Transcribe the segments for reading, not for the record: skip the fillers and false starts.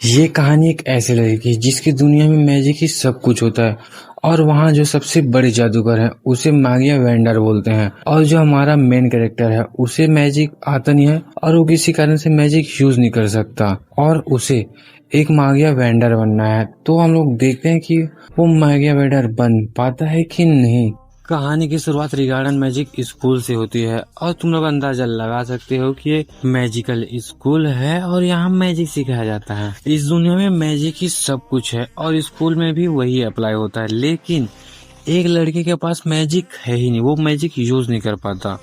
ये कहानी एक ऐसे लड़की की जिसकी दुनिया में मैजिक ही सब कुछ होता है और वहाँ जो सबसे बड़े जादूगर है उसे मागिया वेंडर बोलते हैं। और जो हमारा मेन कैरेक्टर है उसे मैजिक आता नहीं है और वो किसी कारण से मैजिक यूज नहीं कर सकता और उसे एक मागिया वेंडर बनना है। तो हम लोग देखते हैं कि वो मागिया वेंडर बन पाता है कि नहीं। कहानी की शुरुआत रिगार्डन मैजिक स्कूल से होती है और तुम लोग अंदाजा लगा सकते हो कि ये मैजिकल स्कूल है और यहाँ मैजिक सिखाया जाता है। इस दुनिया में मैजिक ही सब कुछ है और स्कूल में भी वही अप्लाई होता है, लेकिन एक लड़के के पास मैजिक है ही नहीं, वो मैजिक यूज नहीं कर पाता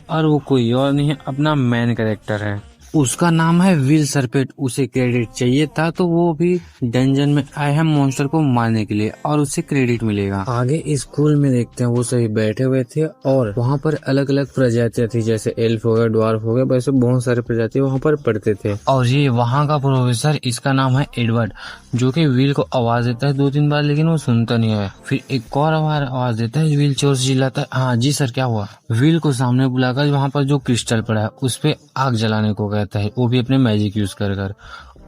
और वो कोई और नहीं है, अपना मेन कैरेक्टर है। उसका नाम है विल सरपेट। उसे क्रेडिट चाहिए था तो वो भी डंजन में आए हैं मॉन्स्टर को मारने के लिए और उसे क्रेडिट मिलेगा। आगे स्कूल में देखते हैं वो सभी बैठे हुए थे और वहाँ पर अलग अलग प्रजातियां थी, जैसे एल्फ हो गया, ड्वार्फ हो गया, वैसे बहुत सारे प्रजाति वहाँ पर पढ़ते थे। और ये वहाँ का प्रोफेसर, इसका नाम है एडवर्ड, जो कि विल को आवाज देता है 2-3 बार, लेकिन वो सुनता नहीं है। फिर एक और आवाज देता है, विल जोर से चिल्लाता है, हाँ जी सर क्या हुआ। विल को सामने बुलाकर वहाँ पर जो क्रिस्टल पड़ा है उस पे आग जलाने को कहता है, वो भी अपने मैजिक यूज कर।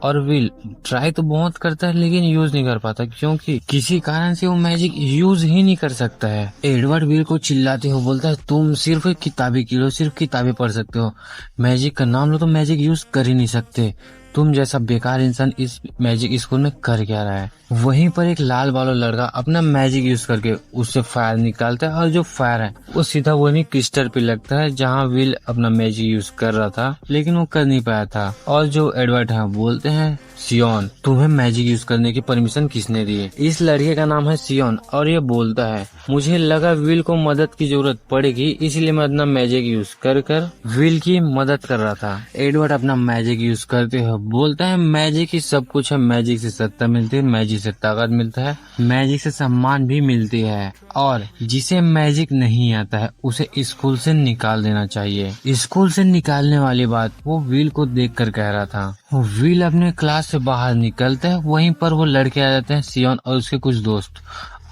और विल ट्राई तो बहुत करता है लेकिन यूज नहीं कर पाता, क्योंकि किसी कारण से वो मैजिक यूज ही नहीं कर सकता है। एडवर्ड विल को चिल्लाते हो बोलता है, तुम सिर्फ किताबी कीड़ो, सिर्फ किताबें पढ़ सकते हो, मैजिक का नाम लो तो मैजिक यूज कर ही नहीं सकते। तुम जैसा बेकार इंसान इस मैजिक स्कूल में कर क्या रहा है। वहीं पर एक लाल वाला लड़का अपना मैजिक यूज करके उससे फायर निकालता है और जो फायर है वो सीधा वही क्रिस्टल पे लगता है जहां विल अपना मैजिक यूज कर रहा था, लेकिन वो कर नहीं पाया था। और जो एडवर्ड है बोलते हैं, सियोन तुम्हें मैजिक यूज करने की परमिशन किसने दी है। इस लड़के का नाम है सियोन और ये बोलता है, मुझे लगा विल को मदद की जरूरत पड़ेगी इसलिए मैं अपना मैजिक यूज कर विल की मदद कर रहा था। एडवर्ड अपना मैजिक यूज करते हुए बोलता है, मैजिक ही सब कुछ है, मैजिक से सत्ता मिलती है, मैजिक से ताकत मिलता है, मैजिक से सम्मान भी मिलती है, और जिसे मैजिक नहीं आता है उसे स्कूल से निकाल देना चाहिए। स्कूल से निकालने वाली बात वो विल को देखकर कह रहा था। विल अपने क्लास से बाहर निकलते हैं, वहीं पर वो लड़के आ जाते हैं, सियोन और उसके कुछ दोस्त,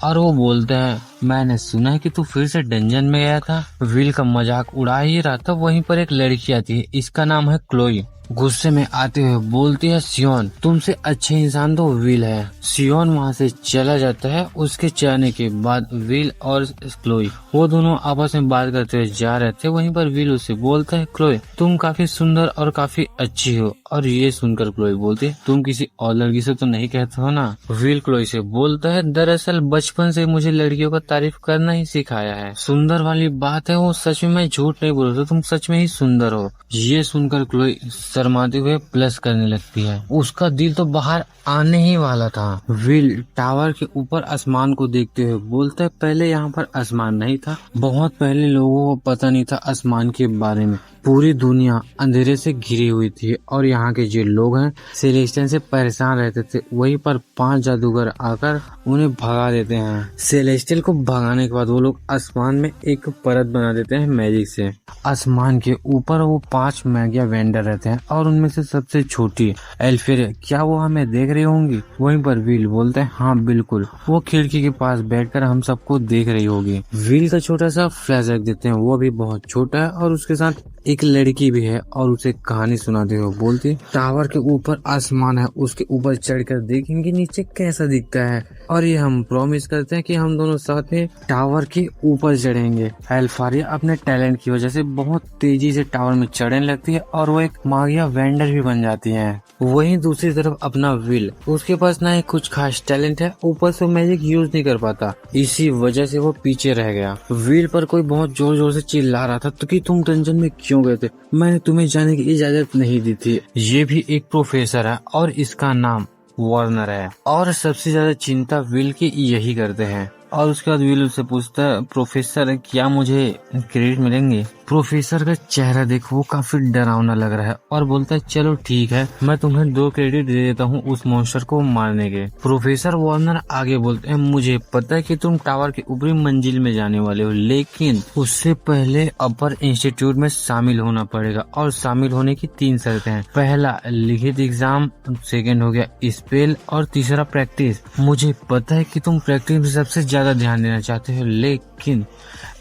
और वो बोलते हैं, मैंने सुना है कि तू फिर से डंजन में गया था। विल का मजाक उड़ा ही रहा था, वहीं पर एक लड़की आती है, इसका नाम है क्लोई। गुस्से में आते हुए बोलती है, सियोन तुमसे अच्छे इंसान तो विल है। सियोन वहाँ से चला जाता है। उसके जाने के बाद विल और क्लोई वो दोनों आपस में बात करते हुए जा रहे थे, वहीं पर विल उसे बोलता है, क्लोई तुम काफी सुंदर और काफी अच्छी हो। और ये सुनकर क्लोई बोलती है, तुम किसी और लड़की से तो नहीं कहते हो ना। विल क्लोई से बोलता है, दरअसल बचपन से मुझे लड़कियों का तारीफ करना ही सिखाया है। सुंदर वाली बात है वो सच में, मैं झूठ नहीं बोल रहा, तुम सच में ही सुंदर हो। ये सुनकर क्लोई शर्माते हुए प्लस करने लगती है। उसका दिल तो बाहर आने ही वाला था। विल टावर के ऊपर आसमान को देखते हुए बोलता है, पहले यहाँ पर आसमान नहीं था, बहुत पहले लोगों को पता नहीं था आसमान के बारे में, पूरी दुनिया अंधेरे से घिरी हुई थी और यहाँ के जो लोग हैं सेलेस्टियल से परेशान रहते थे। वहीं पर 5 जादूगर आकर उन्हें भगा देते हैं। सेलेस्टियल को भगाने के बाद वो लोग आसमान में एक परत बना देते हैं मैजिक से। आसमान के ऊपर वो 5 मैगिया वेंडर रहते हैं और उनमें से सबसे छोटी एल्फेरे, क्या वो हमें देख रही होंगी। वहीं पर विल बोलते हैं, हाँ बिल्कुल, वो खिड़की के पास बैठकर हम सबको देख रही होगी। विल का छोटा सा फ्लैशबैक देते हैं, वो भी बहुत छोटा है और उसके साथ एक लड़की भी है और उसे कहानी सुनाते हुए बोलती, टावर के ऊपर आसमान है, उसके ऊपर चढ़कर देखेंगे नीचे कैसा दिखता है, और ये हम प्रॉमिस करते हैं कि हम दोनों साथ में टावर के ऊपर चढ़ेंगे। एल्फारिया अपने टैलेंट की वजह से बहुत तेजी से टावर में चढ़ने लगती है और वो एक मागिया वेंडर भी बन जाती है। वहीं दूसरी तरफ अपना विल, उसके पास ना ही कुछ खास टैलेंट है, ऊपर से मैजिक यूज नहीं कर पाता, इसी वजह से वो पीछे रह गया। विल पर कोई बहुत जोर जोर से चिल्ला रहा था, तो कि तुम डंजन में क्यों गए थे, मैंने तुम्हें जाने की इजाजत नहीं दी थी। ये भी एक प्रोफेसर है और इसका नाम वार्नर है, और सबसे ज्यादा चिंता विल की यही करते हैं। और उसके बाद विल उससे पूछता है, प्रोफेसर क्या मुझे क्रेडिट मिलेंगे। प्रोफेसर का चेहरा देखो, वो काफी डरावना लग रहा है और बोलता है, चलो ठीक है, मैं तुम्हें 2 क्रेडिट दे देता हूँ उस मॉन्स्टर को मारने के। प्रोफेसर वार्नर आगे बोलते हैं, मुझे पता है कि तुम टावर के ऊपरी मंजिल में जाने वाले हो, लेकिन उससे पहले अपर इंस्टीट्यूट में शामिल होना पड़ेगा और शामिल होने की 3 शर्तें हैं। पहला लिखित एग्जाम, सेकेंड हो गया स्पेल और तीसरा प्रैक्टिस। मुझे पता है कि तुम प्रैक्टिस में सबसे ज्यादा ध्यान देना चाहते हो, लेकिन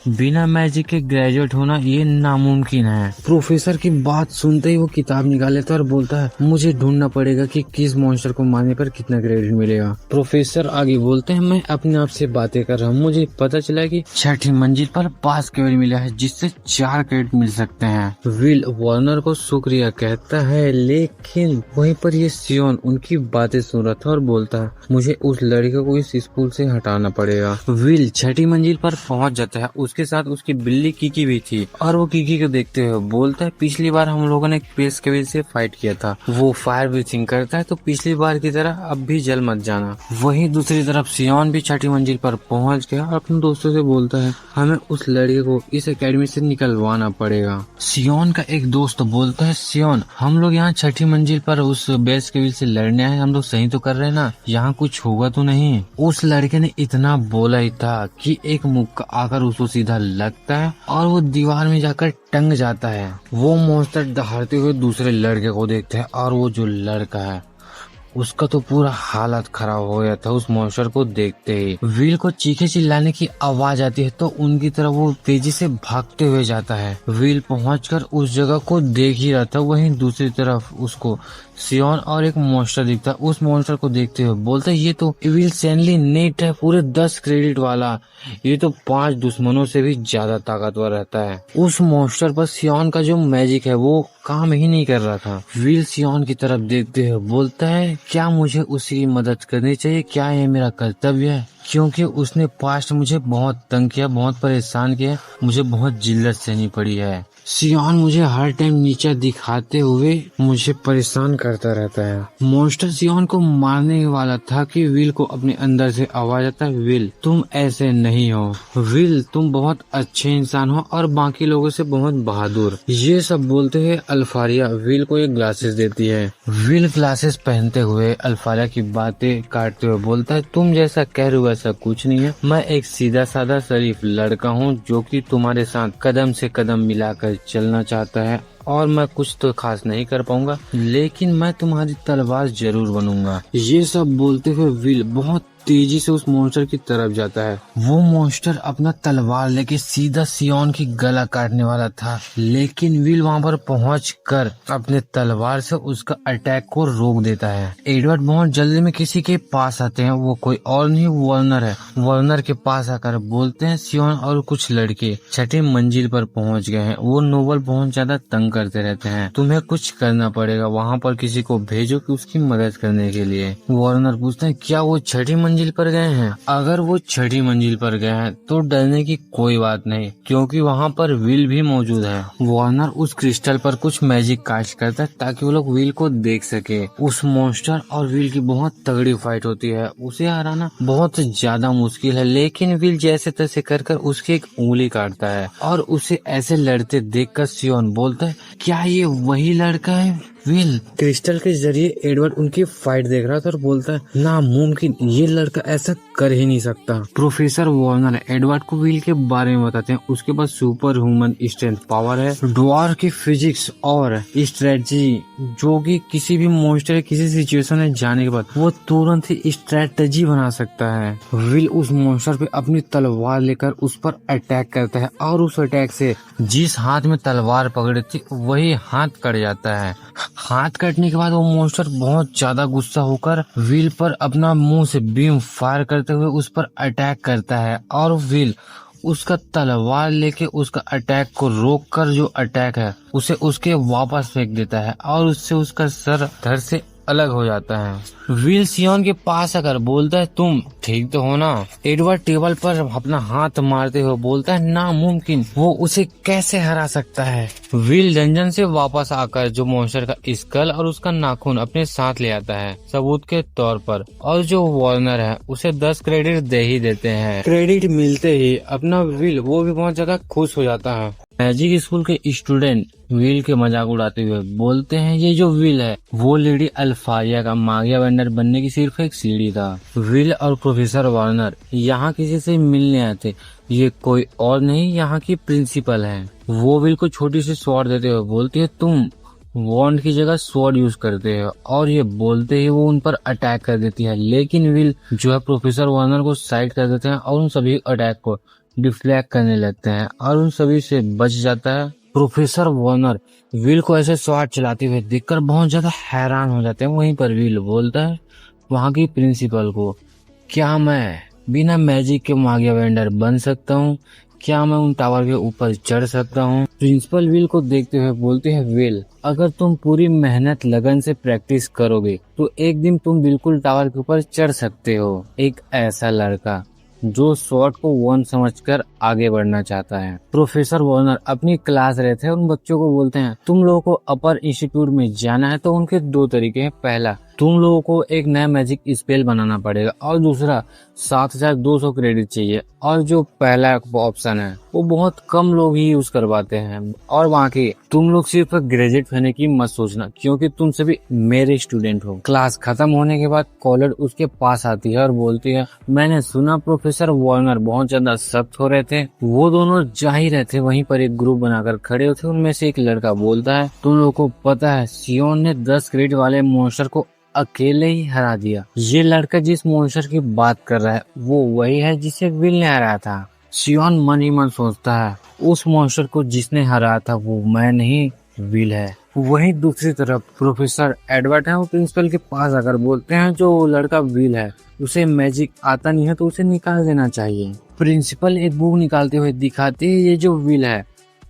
बिना मैजिक के ग्रेजुएट होना ये नामुमकिन है। प्रोफेसर की बात सुनते ही वो किताब निकाल लेता है और बोलता है मुझे ढूंढना पड़ेगा कि किस मॉन्स्टर को मारने पर कितना क्रेडिट मिलेगा। प्रोफेसर आगे बोलते हैं मैं अपने आप से बातें कर रहा हूँ, मुझे पता चला कि 6ठी मंजिल पर 5 क्रेडिट मिला है जिससे 4 क्रेडिट मिल सकते हैं। विल वार्नर को शुक्रिया कहता है, लेकिन वहीं पर ये सियोन उनकी बातें सुन रहा था और बोलता है मुझे उस लड़के को इस स्कूल से हटाना पड़ेगा। विल 6ठी मंजिल पर पहुंच जाता है, उसके साथ उसकी बिल्ली किकी भी थी और वो किकी को देखते हुए बोलता है पिछली बार हम लोगों ने स्पेस केविल से फाइट किया था, वो फायर ब्रीथिंग करता है तो पिछली बार की तरह अब भी जल मत जाना। वहीं दूसरी तरफ सियोन भी 6ठी मंजिल पर पहुंच गया और अपने दोस्तों से बोलता है हमें उस लड़के को इस एकेडमी से निकलवाना पड़ेगा। सियोन का एक दोस्त बोलता है सियोन हम लोग यहाँ 6ठी मंजिल पर उस बेस केविल से लड़ने आए, हम लोग सही तो कर रहे हैं ना, यहाँ कुछ होगा तो नहीं। उस लड़के ने इतना बोला ही था कि एक मुक्का आकर उसको सीधा लगता है और वो दीवार में जाकर टंग जाता है। वो मॉन्स्टर दहाड़ते हुए दूसरे लड़के को देखते हैं और वो जो लड़का है उसका तो पूरा हालत खराब हो गया था उस मॉन्स्टर को देखते ही। विल को चीखे चिल्लाने की आवाज आती है तो उनकी तरफ वो तेजी से भागते हुए जाता है। विल पहुंचकर उस जगह को देख ही रहा था, वहीं दूसरी तरफ उसको सियोन और एक मॉन्स्टर दिखता है। उस मॉन्स्टर को देखते हुए बोलता है ये तो इविल सैनली नेट है, पूरे 10 क्रेडिट वाला, ये तो 5 दुश्मनों से भी ज्यादा ताकतवर रहता है। उस मॉन्स्टर पर सियोन का जो मैजिक है वो काम ही नहीं कर रहा था। विल सियोन की तरफ देखते हुए बोलता है क्या मुझे उसी की मदद करनी चाहिए, क्या ये मेरा कर्तव्य है, क्योंकि उसने पास्ट मुझे बहुत तंग किया, बहुत परेशान किया, मुझे बहुत जिल्लत सहनी पड़ी है। सियोन मुझे हर टाइम नीचा दिखाते हुए मुझे परेशान करता रहता है। मॉन्स्टर सियोन को मारने वाला था कि विल को अपने अंदर से आवाज आता है विल तुम ऐसे नहीं हो, विल तुम बहुत अच्छे इंसान हो और बाकी लोगों से बहुत बहादुर। ये सब बोलते हुए अल्फारिया विल को एक ग्लासेस देती है। विल ग्लासेस पहनते हुए अल्फारिया की बातें काटते हुए बोलता है तुम जैसा कह रहे हो ऐसा कुछ नहीं है, मैं एक सीधा साधा शरीफ लड़का हूँ जो कि तुम्हारे साथ कदम से कदम मिलाकर चलना चाहता है और मैं कुछ तो खास नहीं कर पाऊंगा लेकिन मैं तुम्हारी तलवार जरूर बनूंगा। ये सब बोलते हुए विल बहुत तेजी से उस मॉन्स्टर की तरफ जाता है। वो मॉन्स्टर अपना तलवार लेके सीधा सियोन की गला काटने वाला था, लेकिन विल वहाँ पर पहुंचकर अपने तलवार से उसका अटैक को रोक देता है। एडवर्ड बहुत जल्दी में किसी के पास आते हैं, वो कोई और नहीं वार्नर है। वार्नर के पास आकर बोलते हैं सियोन और कुछ लड़के 6ठी मंजिल पर पहुंच गए हैं, वो नोबल बहुत ज्यादा तंग करते रहते हैं, तुम्हें कुछ करना पड़ेगा, वहाँ पर किसी को भेजो कि उसकी मदद करने के लिए। वार्नर पूछते हैं क्या वो 6ठी मंजिल पर गए हैं? अगर वो 6ठी मंजिल पर गए हैं तो डरने की कोई बात नहीं, क्योंकि वहाँ पर विल भी मौजूद है। वार्नर उस क्रिस्टल पर कुछ मैजिक कास्ट करता है ताकि वो लोग विल को देख सके। उस मॉन्स्टर और विल की बहुत तगड़ी फाइट होती है, उसे हराना बहुत ज्यादा मुश्किल है, लेकिन विल जैसे तैसे कर कर उसकी एक उंगली काटता है और उसे ऐसे लड़ते देखकर सियोन बोलता है क्या ये वही लड़का है? विल क्रिस्टल के जरिए एडवर्ड उनकी फाइट देख रहा था और बोलता है नामुमकिन, ये लड़का ऐसा कर ही नहीं सकता। प्रोफेसर वार्नर एडवर्ड को विल के बारे में बताते हैं, उसके पास सुपर ह्यूमन स्ट्रेंथ पावर है, ड्वार्फ की फिजिक्स और स्ट्रेटजी, जो कि किसी भी मॉन्स्टर किसी सिचुएशन में जाने के बाद वो तुरंत ही स्ट्रेटजी बना सकता है। विल उस मॉन्स्टर पे अपनी तलवार लेकर उस पर अटैक करता है और उस अटैक से जिस हाथ में तलवार पकड़ी थी वही हाथ कट जाता है। हाथ कटने के बाद वो मॉन्स्टर बहुत ज्यादा गुस्सा होकर विल पर अपना मुंह से बीम फायर करते हुए उस पर अटैक करता है और विल उसका तलवार लेके उसका अटैक को रोककर जो अटैक है उसे उसके वापस फेंक देता है और उससे उसका सर धड़ से अलग हो जाता है। विल सियोन के पास आकर बोलता है तुम ठीक तो हो ना? एडवर्ड टेबल पर अपना हाथ मारते हुए बोलता है नामुमकिन, वो उसे कैसे हरा सकता है? विल डंजन से वापस आकर जो मॉन्स्टर का स्कल और उसका नाखून अपने साथ ले आता है सबूत के तौर पर, और जो वार्नर है उसे 10 क्रेडिट दे ही देते हैं। क्रेडिट मिलते ही अपना विल वो भी बहुत ज्यादा खुश हो जाता है। मैजिक स्कूल के स्टूडेंट विल के मजाक उड़ाते हुए बोलते हैं ये जो विल है वो लेडी अल्फारिया का मागिया वेंडर बनने की सिर्फ एक सीढ़ी था। विल और प्रोफेसर वार्नर यहाँ किसी से मिलने आए थे, ये कोई और नहीं यहाँ की प्रिंसिपल है। वो विल को छोटी सी स्वॉर्ड देते हुए बोलती है तुम वॉन्ड की जगह स्वॉर्ड यूज करते हैं, और ये बोलते ही वो उन पर अटैक कर देती है, लेकिन विल जो है प्रोफेसर वार्नर को साइड कर देते हैं और उन सभी अटैक को डिफ्लेक्ट करने लगते हैं और उन सभी से बच जाता है। प्रोफेसर वॉर्नर विल को ऐसे शॉट चलाते हुए देखकर बहुत ज्यादा हैरान हो जाते हैं। वहीं पर विल बोलता है वहाँ की प्रिंसिपल को, क्या मैं बिना मैजिक के मागिया वेंडर बन सकता हूँ? क्या मैं उन टावर के ऊपर चढ़ सकता हूँ? प्रिंसिपल विल को देखते हुए बोलते हैं, विल अगर तुम पूरी मेहनत लगन से प्रैक्टिस करोगे तो एक दिन तुम बिल्कुल टावर के ऊपर चढ़ सकते हो। एक ऐसा लड़का जो शॉट को वन समझकर आगे बढ़ना चाहता है। प्रोफेसर वॉर्नर अपनी क्लास रहते हैं, उन बच्चों को बोलते हैं तुम लोगों को अपर इंस्टीट्यूट में जाना है तो उनके दो तरीके हैं। पहला, तुम लोगों को एक नया मैजिक स्पेल बनाना पड़ेगा और दूसरा 7200 क्रेडिट चाहिए। और जो पहला ऑप्शन है वो बहुत कम लोग ही यूज कर पाते हैं। और वहाँ की तुम लोग सिर्फ ग्रेजुएट होने की मत सोचना क्योंकि तुम सभी मेरे स्टूडेंट हो। क्लास खत्म होने के बाद कॉलर उसके पास आती है और बोलती है, मैंने सुना प्रोफेसर वॉर्नर बहुत ज्यादा सख्त हो रहे थे। वो दोनों जा ही रहे थे, वहीं पर एक ग्रुप बनाकर खड़े होते। उनमें से एक लड़का बोलता है, तुम लोगों को पता है सियोन ने 10 क्रेडिट वाले मॉन्स्टर को अकेले ही हरा दिया। ये लड़का जिस मॉन्स्टर की बात कर रहा है वो वही है जिसे विल ने हराया था। सियोन मन ही मन सोचता है, उस मॉन्स्टर को जिसने हराया था वो मैं नहीं विल है। वहीं दूसरी तरफ प्रोफेसर एडवर्ड है, वो प्रिंसिपल के पास आकर बोलते हैं जो लड़का विल है उसे मैजिक आता नहीं है तो उसे निकाल देना चाहिए। प्रिंसिपल एक बुक निकालते हुए दिखाते हैं, ये जो विल है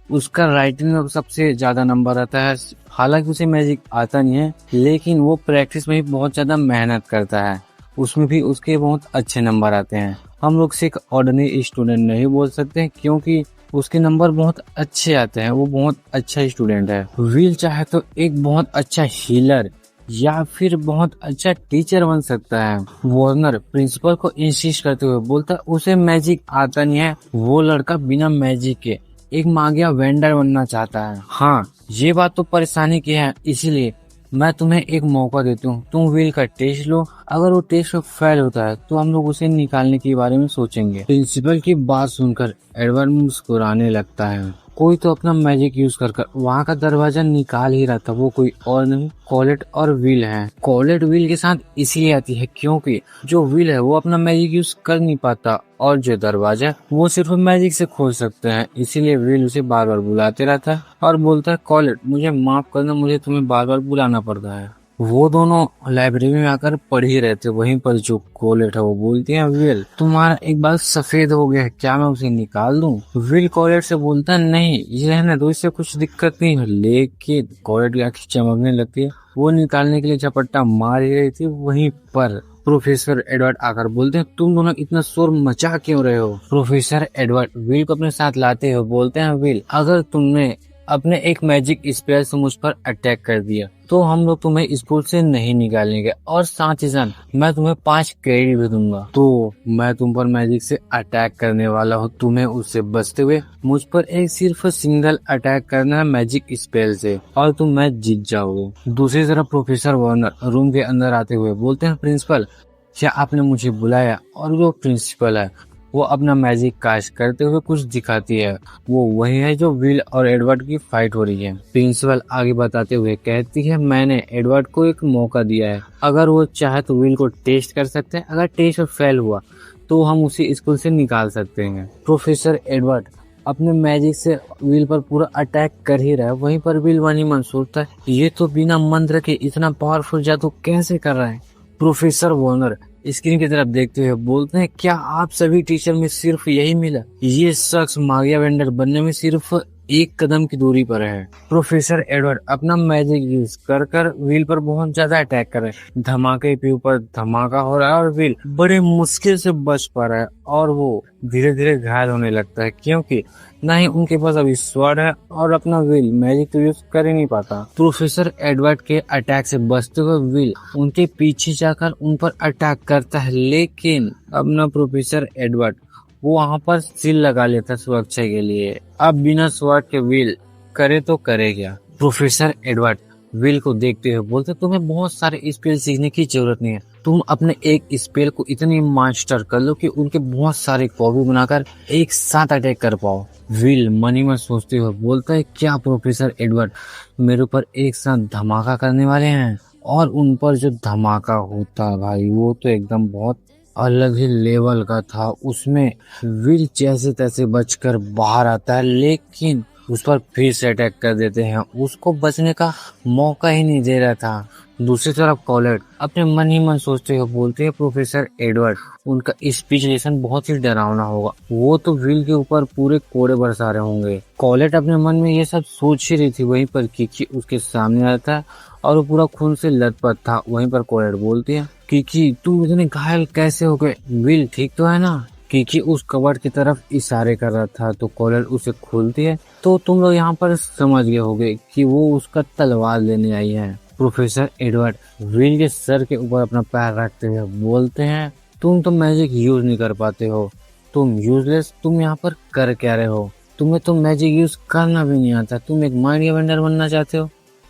उसका राइटिंग में सबसे ज्यादा नंबर आता है। हालांकि उसे मैजिक आता नहीं है लेकिन वो प्रैक्टिस में भी बहुत ज्यादा मेहनत करता है, उसमें भी उसके बहुत अच्छे नंबर आते हैं। हम लोग से एक ऑर्डिनरी स्टूडेंट नहीं बोल सकते क्योंकि उसके नंबर बहुत अच्छे आते हैं, वो बहुत अच्छा स्टूडेंट है। विल चाहे तो एक बहुत अच्छा हीलर या फिर बहुत अच्छा टीचर बन सकता है। वार्नर प्रिंसिपल को इंसिस्ट करते हुए बोलता है उसे मैजिक आता नहीं है, वो लड़का बिना मैजिक के एक मागिया वेंडर बनना चाहता है। हाँ, ये बात तो परेशानी की है, इसीलिए मैं तुम्हें एक मौका देती हूँ, तुम विल का टेस्ट लो। अगर वो टेस्ट फेल होता है तो हम लोग उसे निकालने के बारे में सोचेंगे। प्रिंसिपल की बात सुनकर एडवर्ड मुस्कुराने लगता है। कोई तो अपना मैजिक यूज कर वहाँ का दरवाजा निकाल ही रहा था, वो कोई और नहीं कॉलेट और विल है। कॉलेट विल के साथ इसलिए आती है क्योंकि जो विल है वो अपना मैजिक यूज कर नहीं पाता और जो दरवाजा वो सिर्फ मैजिक से खोल सकते हैं, इसीलिए विल उसे बार बार बुलाते रहता है और बोलता है, कॉलेट मुझे माफ करना, मुझे तुम्हें बार बार बुलाना पड़ता है। वो दोनों लाइब्रेरी में आकर पढ़ ही रहे थे। वहीं पर जो कॉलेट है वो बोलती है, विल तुम्हारा एक बार सफेद हो गया है, क्या मैं उसे निकाल दूं? विल कॉलेट से बोलता है, नहीं ये रहने दो, इससे कुछ दिक्कत नहीं है। लेकिन कॉलेट की आंखें चमकने लगती है, वो निकालने के लिए झपट्टा मार ही रही थी। वहीं पर प्रोफेसर एडवर्ड आकर बोलते हैं, तुम दोनों इतना शोर मचा क्यों रहे हो? प्रोफेसर एडवर्ड विल को अपने साथ लाते हुए बोलते हैं, विल अगर तुमने अपने एक मैजिक स्पेल से मुझ पर अटैक कर दिया तो हम लोग तुम्हें स्कूल से नहीं निकालेंगे और साथ ही साथ मैं तुम्हें 5 क्रेडिट भी दूंगा। तो मैं तुम पर मैजिक से अटैक करने वाला हूँ, तुम्हें उससे बचते हुए मुझ पर एक सिर्फ सिंगल अटैक करना है मैजिक स्पेल से और तुम मैच जीत जाओगे। दूसरी तरफ प्रोफेसर वार्नर रूम के अंदर आते हुए बोलते हैं, प्रिंसिपल क्या आपने मुझे बुलाया? और वो प्रिंसिपल है वो अपना मैजिक कास्ट करते हुए कुछ दिखाती है, वो वही है जो विल और एडवर्ड की फाइट हो रही है। प्रिंसिपल आगे बताते हुए कहती है, मैंने एडवर्ड को एक मौका दिया है, अगर वो चाहे तो विल को टेस्ट कर सकते हैं, अगर टेस्ट फेल हुआ तो हम उसे स्कूल से निकाल सकते हैं। प्रोफेसर एडवर्ड अपने मैजिक से विल पर पूरा अटैक कर ही रहा है। वहीं पर विल मन ही मन सोचता है, ये तो बिना मंत्र के इतना पावरफुल जादू कैसे कर रहा है? प्रोफेसर वॉर्नर स्क्रीन की तरफ देखते हुए बोलते हैं, क्या आप सभी टीचर में सिर्फ यही मिला? ये शख्स मागिया वेंडर बनने में सिर्फ एक कदम की दूरी पर है। प्रोफेसर एडवर्ड अपना मैजिक यूज कर विल पर बहुत ज्यादा अटैक कर रहे हैं। धमाके के ऊपर धमाका हो रहा है और विल बड़े मुश्किल से बच पा रहा है और वो धीरे धीरे घायल होने लगता है क्योंकि ना ही उनके पास अभी स्वॉर्ड है और अपना विल मैजिक तो यूज कर ही नहीं पाता। प्रोफेसर एडवर्ड के अटैक से बचते हुए विल उनके पीछे जाकर उन पर अटैक करता है, लेकिन अपना प्रोफेसर एडवर्ड वो वहाँ पर सील लगा लेता सुरक्षा के लिए। अब बिना स्वॉर्ड के विल करे तो करे क्या? प्रोफेसर एडवर्ड विल को देखते हुए बोलते, तुम्हें बहुत सारे स्पेल सीखने की जरूरत नहीं है, तुम अपने एक स्पेल को इतनी मास्टर कर लो कि उनके बहुत सारे कॉपी बनाकर एक साथ अटैक कर पाओ। विल मनी में सोचते हुए बोलता है, क्या प्रोफेसर एडवर्ड मेरे ऊपर एक साथ धमाका करने वाले हैं? और उन पर जो धमाका होता है भाई वो तो एकदम बहुत अलग ही लेवल का था। उसमें विल जैसे तैसे बचकर बाहर आता है, लेकिन उस पर फिर से अटैक कर देते हैं। उसको बचने का मौका ही नहीं दे रहा था। दूसरी तरफ कॉलेट अपने मन ही मन सोचते हुए बोलते हैं, प्रोफेसर एडवर्ड, उनका स्पीच लेसन बहुत ही डरावना होगा। वो तो विल के ऊपर पूरे कोड़े बरसा रहे होंगे। कॉलेट अपने मन में ये सब सोच ही रही थी, वहीं पर किकी उसके सामने आता है और वो पूरा खून से लथपथ था। वहीं पर कॉलेट बोलती है, किकी तुम इतने घायल कैसे हो गए? विल ठीक तो है ना? किकी उस कबर्ड की तरफ इशारे कर रहा था तो कॉलर उसे खोलती है। तो तुम लोग यहाँ पर समझ गए होगे कि वो उसका तलवार लेने आई है। प्रोफेसर एडवर्ड विल के सर के ऊपर अपना पैर रखते हुए बोलते हैं, तुम तो मैजिक यूज नहीं कर पाते हो, तुम यूजलेस, तुम यहाँ पर कर क्या रहे हो? तुम्हें तो मैजिक यूज करना भी नहीं आता, तुम एक माइंड वेंडर बनना चाहते हो,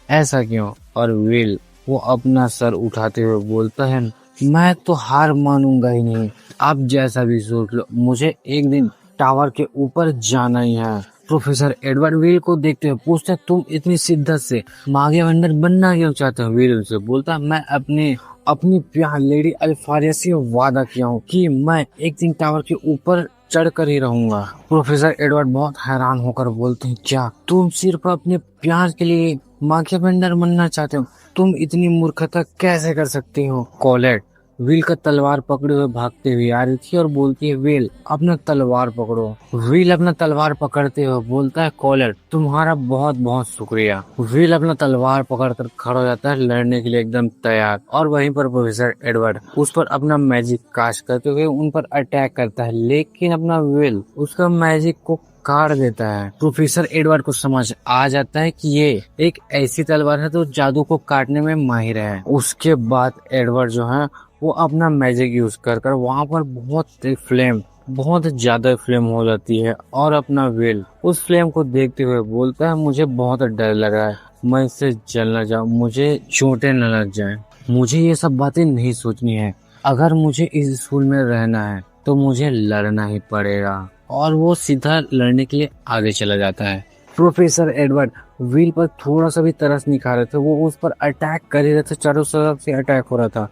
ऐसा क्यों? और विल वो अपना सर उठाते हुए बोलता है, मैं तो हार मानूंगा ही नहीं। आप जैसा भी सोच लो, मुझे एक दिन टावर के ऊपर जाना ही है। प्रोफेसर एडवर्ड विल को देखते हुए पूछते, तुम इतनी शिद्दत से मागिया वेंडर बनना क्यों चाहते हो? विल उनसे बोलता, मैं अपनी अपनी प्यार लेडी अल्फारिया से वादा किया हूँ कि मैं एक दिन टावर के ऊपर चढ़ कर ही रहूंगा। प्रोफेसर एडवर्ड बहुत हैरान होकर बोलते हैं, क्या तुम सिर्फ अपने प्यार के लिए मागिया वेंडर बनना चाहते हो? तुम इतनी मूर्खता कैसे कर सकती हो? कॉलेट विल का तलवार पकड़े हुए भागते हुए आ रही थी और बोलती है, विल अपना तलवार पकड़ो। विल अपना तलवार पकड़ते हुए बोलता है, कॉलेट तुम्हारा बहुत बहुत शुक्रिया। विल अपना तलवार पकड़कर खड़ा हो जाता है लड़ने के लिए एकदम तैयार। और वहीं पर प्रोफेसर एडवर्ड उस पर अपना मैजिक कास्ट करते हुए उन पर अटैक करता है, लेकिन अपना विल उसका मैजिक को काट देता है। प्रोफेसर एडवर्ड को समझ आ जाता है कि ये एक ऐसी तलवार है जो जादू को काटने में माहिर है। उसके बाद एडवर्ड जो है वो अपना मैजिक यूज कर कर वहां पर बहुत ज्यादा फ्लेम हो जाती है और अपना विल उस फ्लेम को देखते हुए बोलता है, मुझे बहुत डर लग रहा है, मैं इससे जल न जाऊं, मुझे चोटें न लग जाएं। मुझे ये सब बातें नहीं सोचनी है। अगर मुझे इस स्कूल में रहना है तो मुझे लड़ना ही पड़ेगा। और वो सीधा लड़ने के लिए आगे चला जाता है। प्रोफेसर एडवर्ड विल पर थोड़ा सा भी तरस नहीं खा रहे थे, वो उस पर अटैक कर ही रहे थे, चारों तरफ से अटैक हो रहा था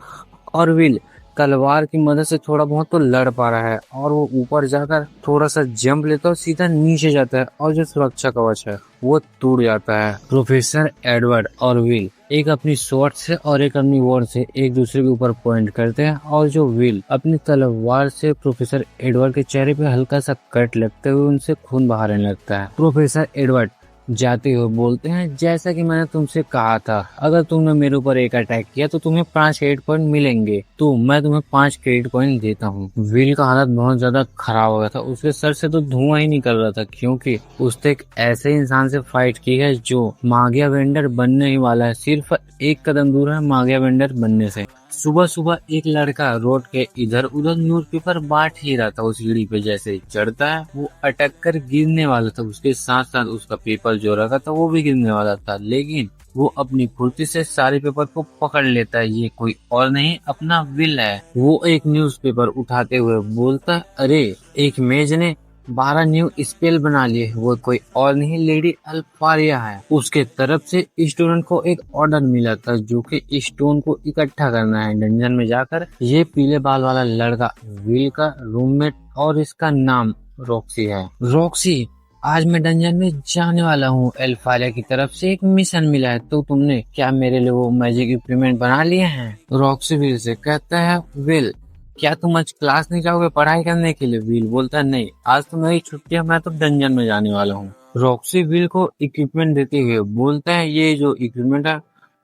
और विल तलवार की मदद से थोड़ा बहुत तो लड़ पा रहा है और वो ऊपर जाकर थोड़ा सा जंप लेता है और सीधा नीचे जाता है और जो सुरक्षा कवच है वो टूट जाता है। प्रोफेसर एडवर्ड और विल एक अपनी स्वॉर्ड से और एक अपनी वॉर्ड से एक दूसरे के ऊपर पॉइंट करते हैं और जो विल अपनी तलवार से प्रोफेसर एडवर्ड के चेहरे पे हल्का सा कट लगते हुए उनसे खून बहाने लगता है। प्रोफेसर एडवर्ड जाते हुए बोलते हैं, जैसा कि मैंने तुमसे कहा था, अगर तुमने मेरे ऊपर एक अटैक किया तो तुम्हें 5 क्रेडिट पॉइंट मिलेंगे, तो मैं तुम्हें 5 क्रेडिट पॉइंट देता हूँ। विल का हालत बहुत ज्यादा खराब हो गया था, उसके सर से तो धुआं ही निकल रहा था, क्योंकि उसने एक ऐसे इंसान से फाइट की है जो मागिया वेंडर बनने ही वाला है, सिर्फ एक कदम दूर है मागिया वेंडर बनने से। सुबह सुबह एक लड़का रोड के इधर उधर न्यूज़पेपर बांट ही रहा था। उस सीढ़ी पे जैसे ही चढ़ता है वो अटक कर गिरने वाला था, उसके साथ साथ उसका पेपर जो रखा था वो भी गिरने वाला था, लेकिन वो अपनी फुर्ती से सारे पेपर को पकड़ लेता है। ये कोई और नहीं अपना विल है। वो एक न्यूज़पेपर उठाते हुए बोलता है, अरे एक मेज ने 12 न्यू स्पेल बना लिए, वो कोई और नहीं लेडी अल्फारिया है। उसके तरफ से स्टूडेंट को एक ऑर्डर मिला था जो कि स्टोन को इकट्ठा करना है डंजन में जाकर। ये पीले बाल वाला लड़का विल का रूममेट और इसका नाम रॉक्सी है। रॉक्सी, आज मैं डंजन में जाने वाला हूँ, अल्फारिया की तरफ से एक मिशन मिला है, तो तुमने क्या मेरे लिए वो मैजिक इक्विपमेंट बना लिए हैं? रॉक्सी विल से कहता है, विल क्या तुम आज क्लास नहीं जाओगे पढ़ाई करने के लिए? विल बोलता है, नहीं आज तो मेरी छुट्टी है, मैं तो डंजन में जाने वाला हूँ। रॉक्सी विल को इक्विपमेंट देते हुए बोलता है, ये जो इक्विपमेंट है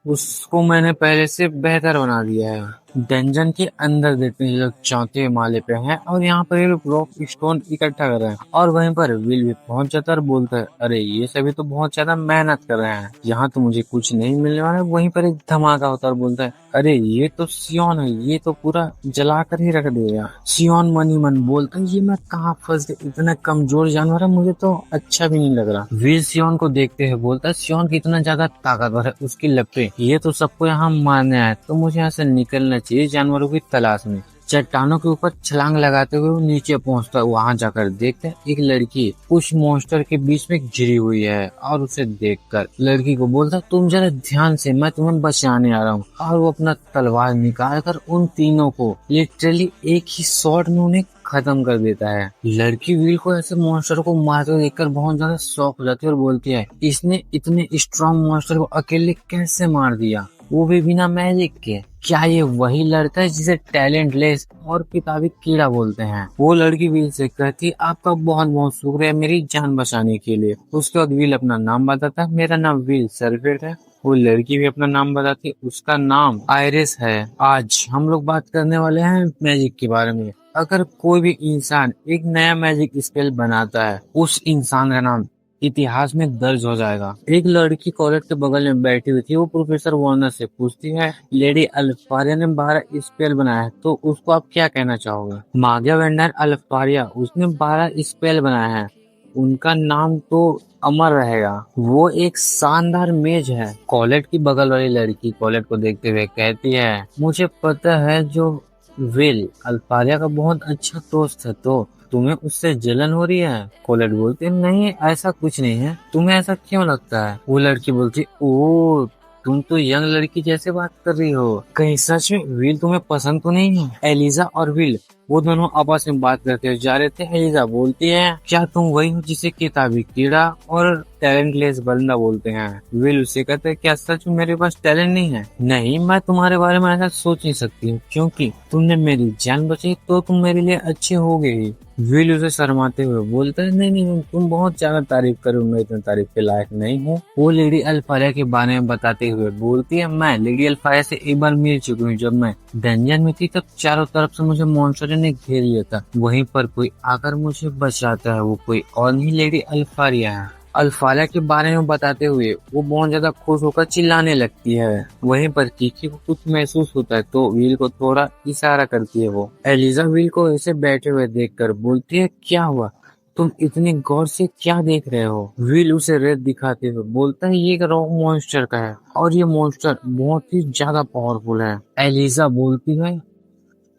उसको मैंने पहले से बेहतर बना दिया है। डंजन के अंदर देखते हैं लोग 4थे माले पे हैं और यहाँ पर ये लोग रॉक स्टोन इकट्ठा कर रहे हैं और वहीं पर विल भी पहुंच जाता है और बोलता है, अरे ये सभी तो बहुत ज्यादा मेहनत कर रहे हैं, यहाँ तो मुझे कुछ नहीं मिलने वाला। वहीं पर एक धमाका होता है और बोलता है, अरे ये तो सियोन है, ये तो पूरा जला कर ही रख देगा। सियोन मनी मन बोलता है, ये मैं कहाँ फंस गया, इतना कमजोर जानवर है, मुझे तो अच्छा भी नहीं लग रहा। विल सियोन को देखते हुए बोलता है, सियोन कितना ज्यादा ताकतवर है, उसकी लपटें ये तो सबको यहाँ मारने आए, तो मुझे यहाँ से निकलना चाहिए जानवरों की तलाश में। चट्टानों के ऊपर छलांग लगाते हुए वो नीचे पहुंचता है। वहां जाकर देखते हैं एक लड़की कुछ मॉन्स्टर के बीच में घिरी हुई है और उसे देखकर लड़की को बोलता है तुम जरा ध्यान से, मैं तुम्हें बचाने आ रहा हूँ। और वो अपना तलवार निकाल कर उन तीनों को लिटरली एक ही शॉट में उन्हें खत्म कर देता है। लड़की व्हील को ऐसे मॉन्स्टर को मारते हुए देखकर बहुत ज्यादा शॉक हो जाती है और बोलती है इसने इतने स्ट्रॉन्ग मॉन्स्टर को अकेले कैसे मार दिया, वो भी बिना मैजिक के। क्या ये वही लड़का है जिसे टैलेंटलेस और किताबी कीड़ा बोलते हैं? वो लड़की व्हील से कहती आपका बहुत बहुत शुक्रिया मेरी जान बचाने के लिए। उसके बाद व्हील अपना नाम बताता है, मेरा नाम व्हील सर्फेट है। वो लड़की भी अपना नाम बताती है, उसका नाम आयरिस है। आज हम लोग बात करने वाले हैं मैजिक के बारे में। अगर कोई भी इंसान एक नया मैजिक स्पेल बनाता है, उस इंसान का नाम इतिहास में दर्ज हो जाएगा। एक लड़की कॉलेज के बगल में बैठी हुई थी। वो प्रोफेसर वार्नर से पूछती है लेडी अल्फारिया ने 12 स्पेल बनाया है, तो उसको आप क्या कहना चाहोगे? मागिया वेंडर अल्फारिया, उसने 12 स्पेल बनाया है, उनका नाम तो अमर रहेगा। वो एक शानदार मेज है। कॉलेज की बगल वाली लड़की कॉलेज को देखते हुए कहती है मुझे पता है जो विल अल्फारिया का बहुत अच्छा दोस्त है, तो तुम्हें उससे जलन हो रही है? कॉलेज बोलती है नहीं ऐसा कुछ नहीं है, तुम्हें ऐसा क्यों लगता है? वो लड़की बोलती ओ तुम तो यंग लड़की जैसे बात कर रही हो, कहीं सच में विल तुम्हें पसंद तो नहीं है? एलिजा और विल वो दोनों आपस में बात करते जा रहे थे। एलिजा बोलती है क्या तुम वही हो जिसे किताबी कीड़ा और टैलेंटलेस बंदा बोलते हैं? विल उससे कहते हैं क्या सच में मेरे पास टैलेंट नहीं है? नहीं, मैं तुम्हारे बारे में ऐसा सोच नहीं सकती हूँ, क्योंकि तुमने मेरी जान बचाई तो तुम मेरे लिए अच्छे होगे ही। विल उसे शर्माते हुए बोलता है नहीं नहीं तुम बहुत ज्यादा तारीफ करो, मैं इतनी तारीफ के लायक नहीं हूँ। वो लेडी अल्फारिया के बारे में बताते हुए बोलती है मैं लेडी अल्फारिया से एक बार मिल चुकी हूँ। जब मैं डंजन में थी तब चारों तरफ से मुझे मॉन्स्टर ने घेर लिया था, वहीं पर कोई आकर मुझे बचाता है। वो कोई और नहीं लेडी अल्फारिया है। अल्फारिया के बारे में बताते हुए वो बहुत ज्यादा खुश होकर चिल्लाने लगती है। वहीं पर कीकी को कुछ महसूस होता है तो व्हील को थोड़ा इशारा करती है। वो एलिजा व्हील को ऐसे बैठे हुए देखकर बोलती है क्या हुआ, तुम इतनी गौर से क्या देख रहे हो? व्हील उसे रेत दिखाते हुए बोलता है ये एक रॉक मॉन्स्टर का है और ये मॉन्स्टर बहुत ही ज्यादा पावरफुल है। एलिजा बोलती है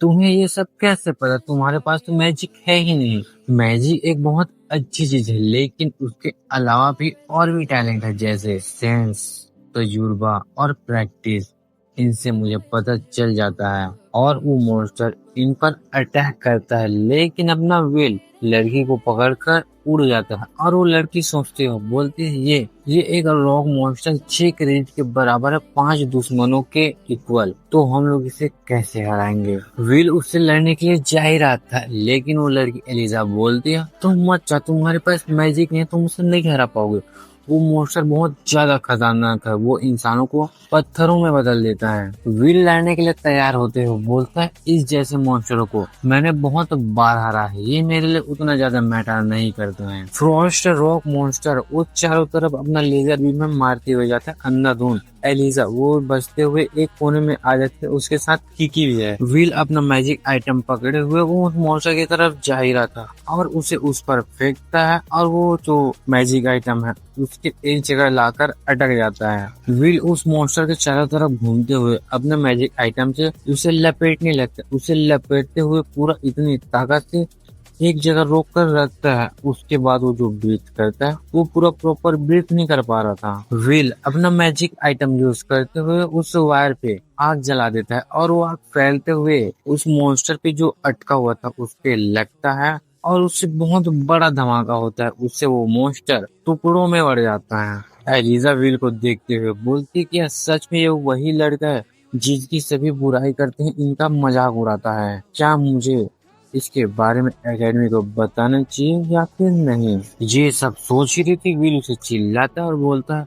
तुम्हें ये सब कैसे पता, तुम्हारे पास तो मैजिक है ही नहीं। मैजिक एक बहुत अच्छी चीज है, लेकिन उसके अलावा भी और भी टैलेंट है, जैसे सेंस, तजुर्बा और प्रैक्टिस। इनसे मुझे पता चल जाता है और वो मॉन्स्टर इन पर अटैक करता है। लेकिन अपना विल लड़की को पकड़कर उड़ जाता है और वो लड़की सोचती है, बोलती है ये एक रॉक मॉन्स्टर 6 क्रेडिट के बराबर है, 5 दुश्मनों के इक्वल, तो हम लोग इसे कैसे हराएंगे? विल उससे लड़ने के लिए जा ही रहा था, लेकिन वो लड़की एलिजा बोलती है तुम मत चाह, तुम्हारे पास मैजिक नहीं है, तुम उसे नहीं हरा पाओगे। वो मॉन्स्टर बहुत ज्यादा खतरनाक है, वो इंसानों को पत्थरों में बदल देता है। विल लड़ने के लिए तैयार होते हुए बोलता है इस जैसे मॉन्स्टरों को मैंने बहुत बार हरा है, ये मेरे लिए उतना ज्यादा मैटर नहीं करते हैं। फ्रॉस्ट रॉक मॉन्स्टर वो चारों तरफ अपना लेजर बीम में मारते हुए जाता है अंधाधुंध। एलिजा वो बचते हुए एक कोने में आ जाते हैं, उसके साथ कीकी भी है। विल अपना मैजिक आइटम पकड़े हुए वो उस मॉन्स्टर की तरफ जा ही रहा था और उसे उस पर फेंकता है और वो जो मैजिक आइटम है उसके एक जगह लाकर अटक जाता है। विल उस मॉन्स्टर के चारों तरफ घूमते हुए अपने मैजिक आइटम से उसे लपेटने लगता है। उसे लपेटते हुए पूरा इतनी ताकत से एक जगह रोक कर रखता है। उसके बाद वो जो ब्रीथ करता है वो पूरा प्रॉपर ब्रीथ नहीं कर पा रहा था। विल अपना मैजिक आइटम यूज करते हुए उस वायर पे आग जला देता है और वो आग फैलते हुए उस मॉन्स्टर पे जो अटका हुआ था उस पे लगता है और उससे बहुत बड़ा धमाका होता है। उससे वो मॉन्स्टर टुकड़ों में बढ़ जाता है। एलिजा विल को देखते हुए बोलती है क्या सच में ये वही लड़का है जिसकी सभी बुराई करते हैं इनका मजाक उड़ाता है? क्या मुझे इसके बारे में एकेडमी को बताना चाहिए या फिर नहीं? ये सब सोच ही रही थी, विल उसे चिल्लाता है और बोलता है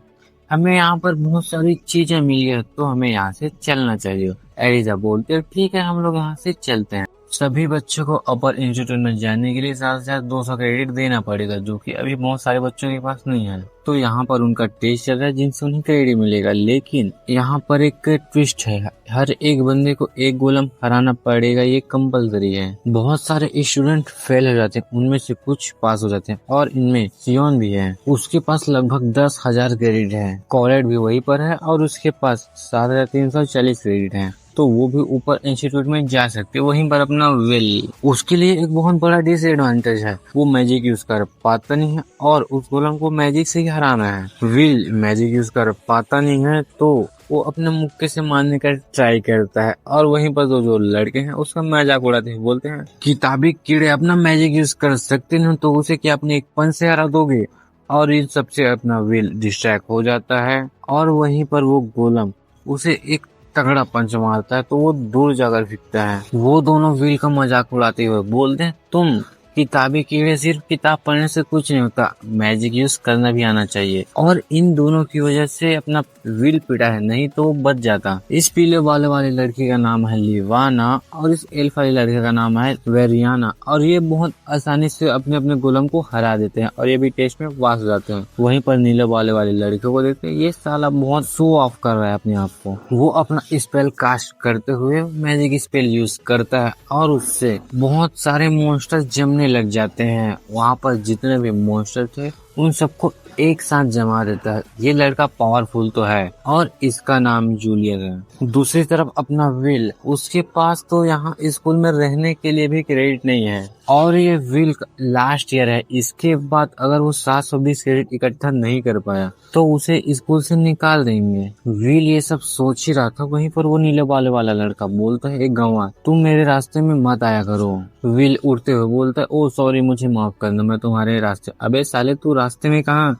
हमें यहाँ पर बहुत सारी चीजें मिली है तो हमें यहाँ से चलना चाहिए। एलिजा बोलते है ठीक है हम लोग यहाँ से चलते हैं। सभी बच्चों को अपर इंस्टीट्यूट में जाने के लिए साथ साथ 200 क्रेडिट देना पड़ेगा, जो कि अभी बहुत सारे बच्चों के पास नहीं है। तो यहाँ पर उनका टेस्ट चल रहा है जिनसे उन्हें क्रेडिट मिलेगा, लेकिन यहाँ पर एक ट्विस्ट है, हर एक बंदे को एक गोलम हराना पड़ेगा, ये कंपलसरी है। बहुत सारे स्टूडेंट फेल हो जाते हैं, उनमें से कुछ पास हो जाते हैं और इनमें सियोन भी है। उसके पास लगभग 10,000 क्रेडिट है। कॉलेज भी वहीं पर है और उसके पास 7,340 क्रेडिट है। तो वो भी ऊपर इंस्टीट्यूट में जा सकते हैं। वहीं पर अपना विल, उसके लिए एक बहुत बड़ा डिसएडवांटेज है, वो मैजिक यूज कर पाता नहीं है और उस गोलम को मैजिक से ही हराना है। विल मैजिक यूज कर पाता नहीं है तो वो अपने मुक्के से मारने का ट्राई करता है और वहीं पर जो लड़के हैं उसका मजाक उड़ाते हैं, बोलते हैं किताबी कीड़े अपना मैजिक यूज कर सकते हैं तो उसे क्या अपने एक पंच से हरा दोगे। और इन सबसे अपना विल डिस्ट्रैक्ट हो जाता है और वहीं पर वो गोलम उसे एक तगड़ा पंच मारता है तो वो दूर जाकर फेंकता है। वो दोनों विल का मजाक उड़ाते हुए बोलते हैं तुम किताबी कीड़े, सिर्फ किताब पढ़ने से कुछ नहीं होता, मैजिक यूज करना भी आना चाहिए। और इन दोनों की वजह से अपना विल पिटा है, नहीं तो वो बच जाता। इस पीले बाल वाली लड़की का नाम है लिवाना और इस एल्फ वाली लड़के का नाम है वेरियाना और ये बहुत आसानी से अपने अपने गोलम को हरा देते हैं और ये भी टेस्ट में पास हो जाते हैं। वहीं पर नीले बाल वाले लड़के को देखते हैं ये साला बहुत शो ऑफ कर रहा है अपने आप को। वो अपना स्पेल कास्ट करते हुए मैजिक स्पेल यूज करता है और उससे बहुत सारे मॉन्स्टर जमने लग जाते हैं। वहाँ पर जितने भी मॉन्स्टर थे उन सबको एक साथ जमा देता है। ये लड़का पावरफुल तो है और इसका नाम जूलियस है। दूसरी तरफ अपना विल, उसके पास तो यहाँ स्कूल में रहने के लिए भी क्रेडिट नहीं है और ये विल लास्ट ईयर है। इसके बाद अगर वो 720 क्रेडिट इकट्ठा नहीं कर पाया तो उसे स्कूल से निकाल देंगे। विल ये सब सोच ही रहा था, वहीं पर वो नीले बाल वाला लड़का बोलता है एक गंवार तुम मेरे रास्ते में मत आया करो। विल उड़ते हुए बोलता है ओ सॉरी मुझे माफ करना, मैं तुम्हारे रास्ते। अबे साले तू रास्ते में कहाँ,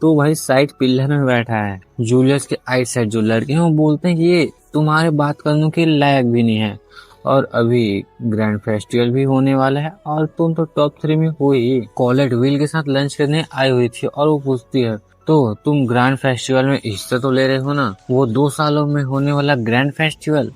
तो भाई साइड पिलर में बैठा है। जूलियस के आइट साइड जो लड़के हैं वो बोलते हैं ये तुम्हारे बात करने के लायक भी नहीं है और अभी ग्रैंड फेस्टिवल भी होने वाला है और तुम तो टॉप 3 में हो ही। कॉलेट विल के साथ लंच करने आई हुई थी और वो पूछती है तो तुम ग्रैंड फेस्टिवल में हिस्सा तो ले रहे हो ना, वो 2 सालों में होने वाला ग्रैंड फेस्टिवल।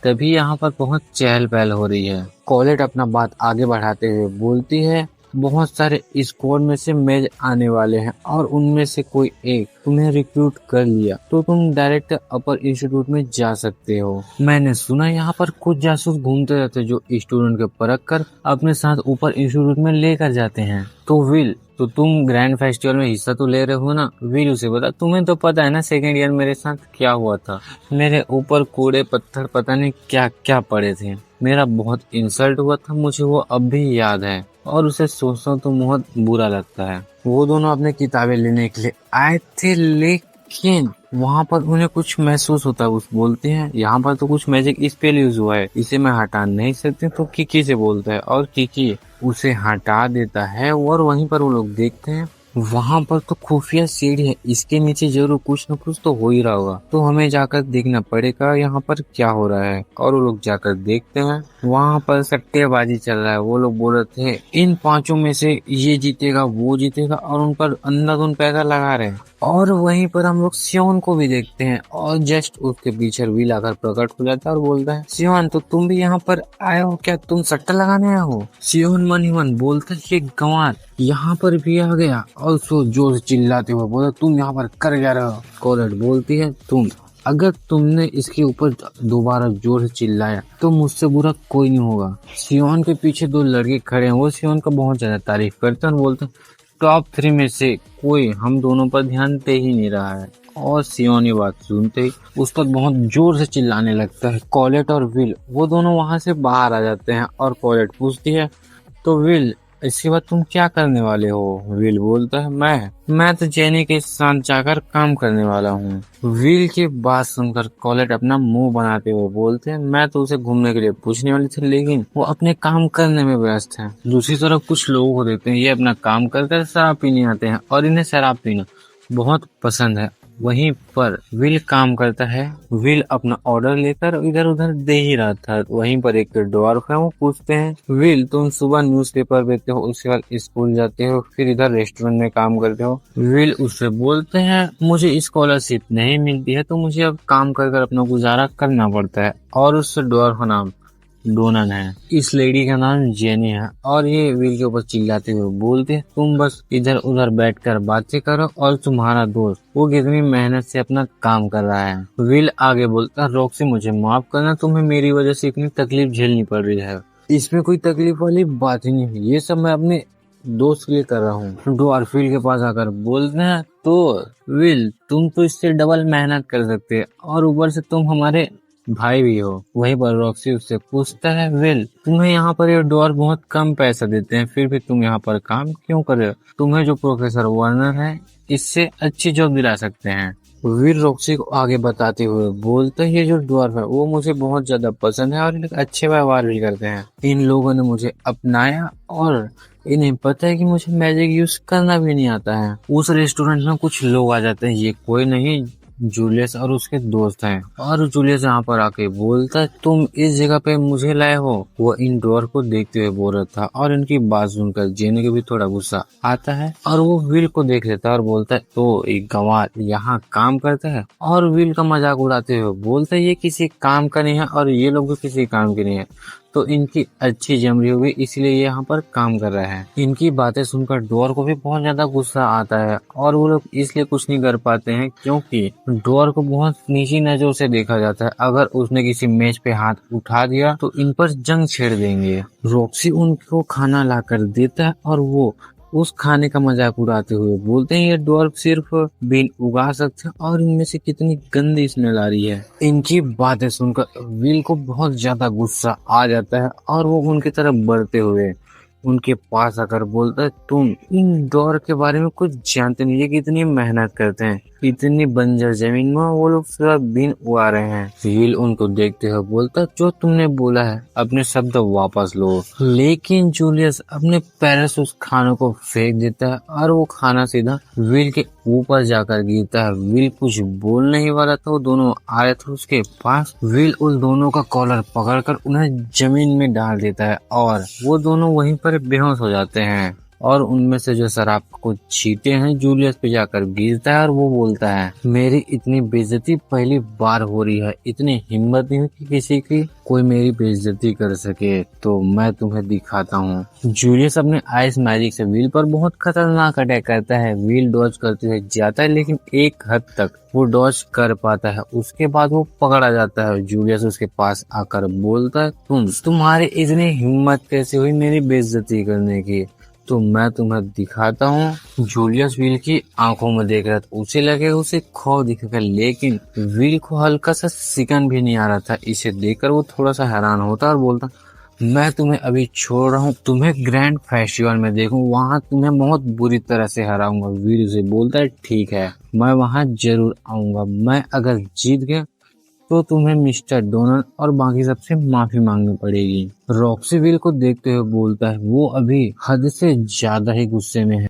तभी यहाँ पर बहुत चहल पहल हो रही है। कॉलेट अपना बात आगे बढ़ाते हुए बोलती है बहुत सारे स्क्वाड में से मैच आने वाले हैं और उनमें से कोई एक तुम्हें रिक्रूट कर लिया तो तुम डायरेक्ट अपर इंस्टीट्यूट में जा सकते हो। मैंने सुना यहाँ पर कुछ जासूस घूमते रहते जो स्टूडेंट के परख कर अपने साथ ऊपर इंस्टीट्यूट में लेकर जाते हैं। तो विल तो तुम ग्रैंड फेस्टिवल में हिस्सा तो ले रहे हो ना। विल उसे बता तुम्हें तो पता है ना सेकेंड ईयर मेरे साथ क्या हुआ था, मेरे ऊपर कूड़े पत्थर पता नहीं क्या क्या पड़े थे, मेरा बहुत इंसल्ट हुआ था, मुझे वो अब भी याद है और उसे सोचता तो बहुत बुरा लगता है। वो दोनों अपने किताबें लेने के लिए आए थे लेकिन वहाँ पर उन्हें कुछ महसूस होता है। उस बोलते हैं यहाँ पर तो कुछ मैजिक स्पेल यूज हुआ है, इसे मैं हटा नहीं सकती। तो किकी से बोलता है और किकी उसे हटा देता है और वहीं पर वो लोग देखते हैं वहाँ पर तो खुफिया सीढ़ी है, इसके नीचे जरूर कुछ न कुछ तो हो ही रहा होगा, तो हमें जाकर देखना पड़ेगा यहाँ पर क्या हो रहा है। और वो लोग जाकर देखते हैं वहाँ पर सट्टेबाजी चल रहा है। वो लोग बोल रहे थे इन 5 में से ये जीतेगा वो जीतेगा और उन पर अंधाधुंध पैसा लगा रहे हैं। और वहीं पर हम लोग सियोन को भी देखते हैं और जस्ट उसके पीछे विल आकर प्रकट हो जाता है और बोलता है सियोन तो तुम भी यहाँ पर आए हो क्या, तुम सट्टा लगाने आए हो। सियोन मन ही मन बोलता है ये गंवार यहाँ पर भी आ गया और उसको जोर से चिल्लाते हुए बोला तुम यहाँ पर कर क्या रहे हो। कॉलेट बोलती है तुम अगर तुमने इसके ऊपर दोबारा जोर से चिल्लाया तो मुझसे बुरा कोई नहीं होगा। सियोन के पीछे 2 लड़के खड़े हैं, वो सियोन का बहुत ज्यादा तारीफ करते हैं और बोलते हैं टॉप 3 में से कोई हम दोनों पर ध्यान दे ही नहीं रहा है। और सियोन ये बात सुनते ही उस पर बहुत जोर से चिल्लाने लगता है। कॉलेट और विल वो दोनों वहां से बाहर आ जाते हैं और कॉलेट पूछती है तो विल इसके बाद तुम क्या करने वाले हो। विल बोलता है मैं तो जेनी के साथ जाकर काम करने वाला हूँ। विल की बात सुनकर कॉलेट अपना मुंह बनाते हुए बोलते हैं मैं तो उसे घूमने के लिए पूछने वाली थी लेकिन वो अपने काम करने में व्यस्त है। दूसरी तरफ कुछ लोगों को देखते हैं ये अपना काम कर शराब पीने आते हैं और इन्हें शराब पीना बहुत पसंद है। वहीं पर विल काम करता है। विल अपना ऑर्डर लेकर इधर उधर दे ही रहा था। वहीं पर एक ड्वार्फ है, वो पूछते हैं विल तुम सुबह न्यूज़पेपर देते हो उसके बाद स्कूल जाते हो फिर इधर रेस्टोरेंट में काम करते हो। विल उससे बोलते हैं मुझे स्कॉलरशिप नहीं मिलती है तो मुझे अब काम कर कर अपना गुजारा करना पड़ता है। और उस ड्वार्फ का नाम डोनन है, इस लेडी का नाम जेनी है। और ये विल के ऊपर चिल्लाते हुए बोलते हैं तुम बस इधर उधर बैठकर बातें करो और तुम्हारा दोस्त वो कितनी मेहनत से अपना काम कर रहा है। विल आगे बोलता है रॉक्सी मुझे माफ करना, तुम्हें मेरी वजह से इतनी तकलीफ झेलनी पड़ रही है। इसमें कोई तकलीफ वाली बात ही नहीं है, ये सब मैं अपने दोस्त के लिए कर रहा हूँ। ड्वार्फ विल के पास आकर बोलते हैं तो विल तुम तो इससे डबल मेहनत कर सकते और ऊपर से तुम हमारे भाई भी हो। वहीं पर रॉक्सी उससे पूछता है, विल तुम्हें यहाँ पर ये डॉर बहुत कम पैसा देते हैं, फिर भी तुम यहाँ पर काम क्यों कर रहे हो? तुम्हें जो प्रोफेसर वार्नर है इससे अच्छी जॉब दिला सकते हैं। वीर रॉक्सी को आगे बताते हुए बोलते हैं, ये जो ड्वार्फ है वो मुझे बहुत ज्यादा पसंद है और ये लोग अच्छे व्यवहार भी करते हैं। इन लोगों ने मुझे अपनाया और इन्हें पता है कि मुझे मैजिक यूज करना भी नहीं आता है। उस रेस्टोरेंट में कुछ लोग आ जाते हैं, ये कोई नहीं जूलियस और उसके दोस्त हैं। और जूलियस यहाँ पर आके बोलता है, तुम इस जगह पे मुझे लाए हो? वो इन डोर को देखते हुए बोल रहा था और इनकी बात सुनकर जेनी को भी थोड़ा गुस्सा आता है और वो विल को देख लेता है और बोलता है, तो एक गंवार यहाँ काम करता है? और विल का मजाक उड़ाते हुए बोलता है, ये किसी काम का नहीं है और ये लोग भी किसी काम के नहीं है, तो इनकी अच्छी जमरी हुई इसलिए ये यहाँ पर काम कर रहा है। इनकी बातें सुनकर डोर को भी बहुत ज्यादा गुस्सा आता है और वो लोग इसलिए कुछ नहीं कर पाते हैं क्योंकि डोर को बहुत नीची नजरों से देखा जाता है। अगर उसने किसी मेज पे हाथ उठा दिया तो इन पर जंग छेड़ देंगे। रॉक्सी उनको खाना लाकर देता है और वो उस खाने का मजाक उड़ाते हुए बोलते हैं, ये डॉर्फ सिर्फ बीन उगा सकते हैं और इनमें से कितनी गंदी स्मेल आ रही है। इनकी बातें सुनकर विल को बहुत ज्यादा गुस्सा आ जाता है और वो उनकी तरफ बढ़ते हुए उनके पास आकर बोलता है, तुम इन डॉर के बारे में कुछ जानते नहीं, ये कितनी मेहनत करते हैं, इतनी बंजर जमीन में वो लोग सिर्फ बीन उगा रहे हैं। विल उनको देखते हुए बोलता है, जो तुमने बोला है अपने शब्द वापस लो। लेकिन जूलियस अपने पैरों से उस खाने को फेंक देता है और वो खाना सीधा विल के ऊपर जाकर गिरता है। विल कुछ बोल नहीं वाला था, वो दोनों आ रहे थे उसके पास। विल उन दोनों का कॉलर पकड़कर उन्हें जमीन में डाल देता है और वो दोनों वहीं पर बेहोश हो जाते हैं और उनमें से जो शराब को छींटे हैं जूलियस पे जाकर गिरता है और वो बोलता है, मेरी इतनी बेइज्जती पहली बार हो रही है, इतनी हिम्मत नहीं कि किसी की कोई मेरी बेइज्जती कर सके, तो मैं तुम्हें दिखाता हूँ। जूलियस अपने आइस मैजिक से व्हील पर बहुत खतरनाक अटैक करता है। व्हील डॉज करते हुए जाता है लेकिन एक हद तक वो डॉज कर पाता है, उसके बाद वो पकड़ा जाता है। जूलियस उसके पास आकर बोलता है, तुम्हारी इतनी हिम्मत कैसे हुई मेरी बेइज्जती करने की, तो मैं तुम्हें दिखाता हूँ। जूलियस विल की आंखों में देख रहा था, उसे लगे उसे खौफ दिखेगा, लेकिन विल को हल्का सा सिकन भी नहीं आ रहा था। इसे देखकर वो थोड़ा सा हैरान होता और बोलता, मैं तुम्हें अभी छोड़ रहा हूँ, तुम्हें ग्रैंड फेस्टिवल में देखूं, वहाँ तुम्हें बहुत बुरी तरह से हराऊंगा। विल उसे बोलता है, ठीक है मैं वहाँ जरूर आऊंगा, मैं अगर जीत गया तो तुम्हें मिस्टर डोनाल्ड और बाकी सबसे माफी मांगनी पड़ेगी। रॉक्सी विल को देखते हुए बोलता है, वो अभी हद से ज्यादा ही गुस्से में है।